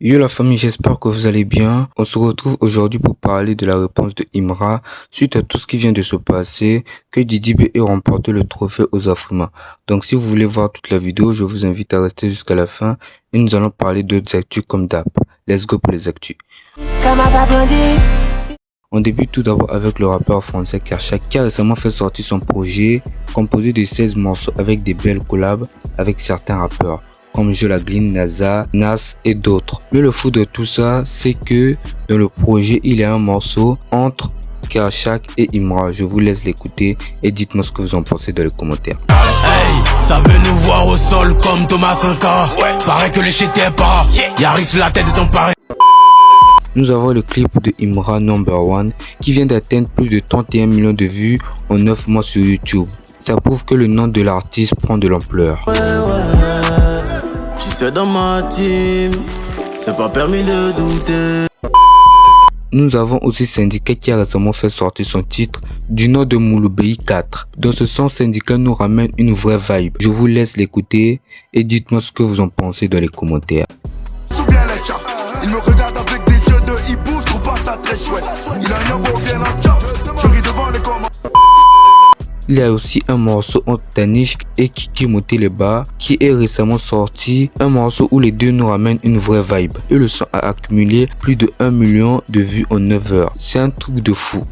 Yo la famille, j'espère que vous allez bien. On se retrouve aujourd'hui pour parler de la réponse de Imra suite à tout ce qui vient de se passer, que Didi B ait remporté le trophée aux Afrima. Donc si vous voulez voir toute la vidéo, je vous invite à rester jusqu'à la fin et nous allons parler d'autres actus comme d'hab. Let's go pour les actus. On débute tout d'abord avec le rappeur français Kershak qui a récemment fait sortir son projet composé de 16 morceaux avec des belles collabs avec certains rappeurs comme Jolaglin, NASA, Nas et d'autres. Mais le fou de tout ça, c'est que dans le projet, il y a un morceau entre Kershak et Imra. Je vous laisse l'écouter et dites-moi ce que vous en pensez dans les commentaires. Hey, ça veut nous voir au sol comme Thomas 5K. Ouais. Paraît que les shit t'es pas. Y'a rien sur la tête de ton pari. Nous avons le clip de Imra Number One qui vient d'atteindre plus de 31 millions de vues en 9 mois sur YouTube. Ça prouve que le nom de l'artiste prend de l'ampleur. C'est dans ma team, c'est pas permis de douter. Nous avons aussi Syndicat qui a récemment fait sortir son titre du nom de Mouloubéi 4. Dans ce son, Syndicat nous ramène une vraie vibe. Je vous laisse l'écouter et dites-moi ce que vous en pensez dans les commentaires. Il me regarde avec des yeux de hibou, je trouve pas ça très chouette. Il a un beau bien la tcha, je ris devant les commentaires. Il y a aussi un morceau entre Danish et Kiki Moteleba qui est récemment sorti, un morceau où les deux nous ramènent une vraie vibe. Et le son a accumulé plus de 1 million de vues en 9 heures. C'est un truc de fou.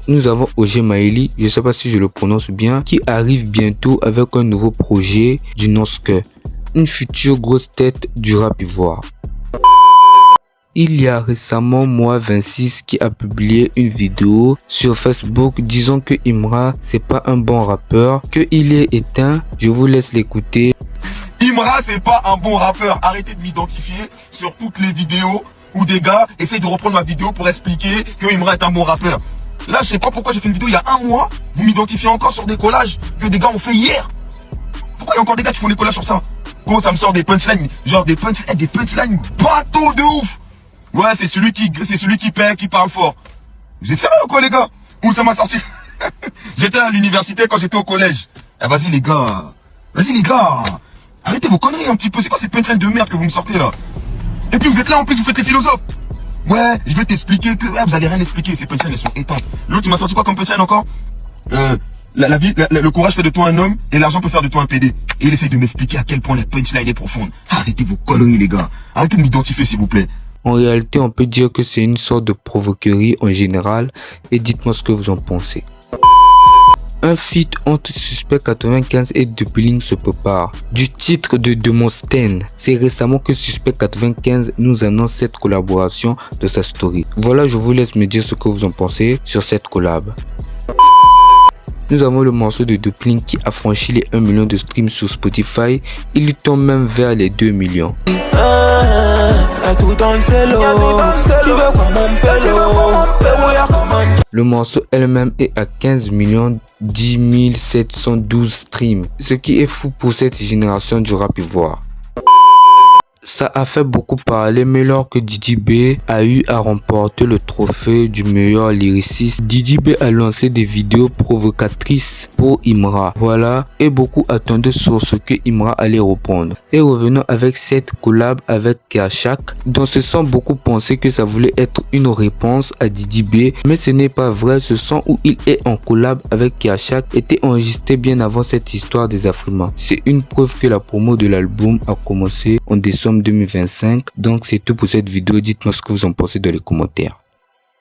Nous avons OG Maeli, je sais pas si je le prononce bien, qui arrive bientôt avec un nouveau projet du nom Ske, une future grosse tête du rap ivoire. Il y a récemment Moi26 qui a publié une vidéo sur Facebook disant que Imra c'est pas un bon rappeur, que il est éteint. Je vous laisse l'écouter. Imra c'est pas un bon rappeur, arrêtez de m'identifier sur toutes les vidéos où des gars essayent de reprendre ma vidéo pour expliquer que Imra est un bon rappeur. Là je sais pas pourquoi j'ai fait une vidéo il y a un mois, vous m'identifiez encore sur des collages que des gars ont fait hier. Pourquoi il y a encore des gars qui font des collages sur ça? Comment ça me sort des punchlines, genre des punchlines bateau de ouf. Ouais, c'est celui qui paie, qui parle fort. Vous êtes sérieux ou quoi les gars? Où ça m'a sorti? J'étais à l'université quand j'étais au collège. Eh vas-y les gars. Arrêtez vos conneries un petit peu. C'est quoi ces punchlines de merde que vous me sortez là? Et puis vous êtes là en plus, vous faites les philosophes. Ouais, je vais t'expliquer que vous allez rien expliquer. Ces punchlines elles sont éteintes. L'autre tu m'as sorti quoi comme punchline encore? Le courage fait de toi un homme et l'argent peut faire de toi un PD. Et il essaie de m'expliquer à quel point la punchline est profonde. Arrêtez vos conneries les gars. Arrêtez de m'identifier s'il vous plaît. En réalité, on peut dire que c'est une sorte de provoquerie en général et dites-moi ce que vous en pensez. Un feat entre Suspect 95 et Dupeling se prépare. Du titre de Demosthène, c'est récemment que Suspect 95 nous annonce cette collaboration de sa story. Voilà, je vous laisse me dire ce que vous en pensez sur cette collab. Nous avons le morceau de Dupeling qui a franchi les 1 million de streams sur Spotify. Il tombe même vers les 2 millions. Le morceau elle-même est à 15 10 712 streams, ce qui est fou pour cette génération du rap ivoire. Ça a fait beaucoup parler, mais lors que Didi B a eu à remporter le trophée du meilleur lyriciste, Didi B a lancé des vidéos provocatrices pour Imra. Voilà, et beaucoup attendaient sur ce que Imra allait répondre. Et revenons avec cette collab avec Kershak, dont ce son beaucoup pensaient que ça voulait être une réponse à Didi B, mais ce n'est pas vrai. Ce son où il est en collab avec Kershak était enregistré bien avant cette histoire des Afrima. C'est une preuve que la promo de l'album a commencé en décembre 2025. Donc c'est tout pour cette vidéo. Dites-moi ce que vous en pensez dans les commentaires.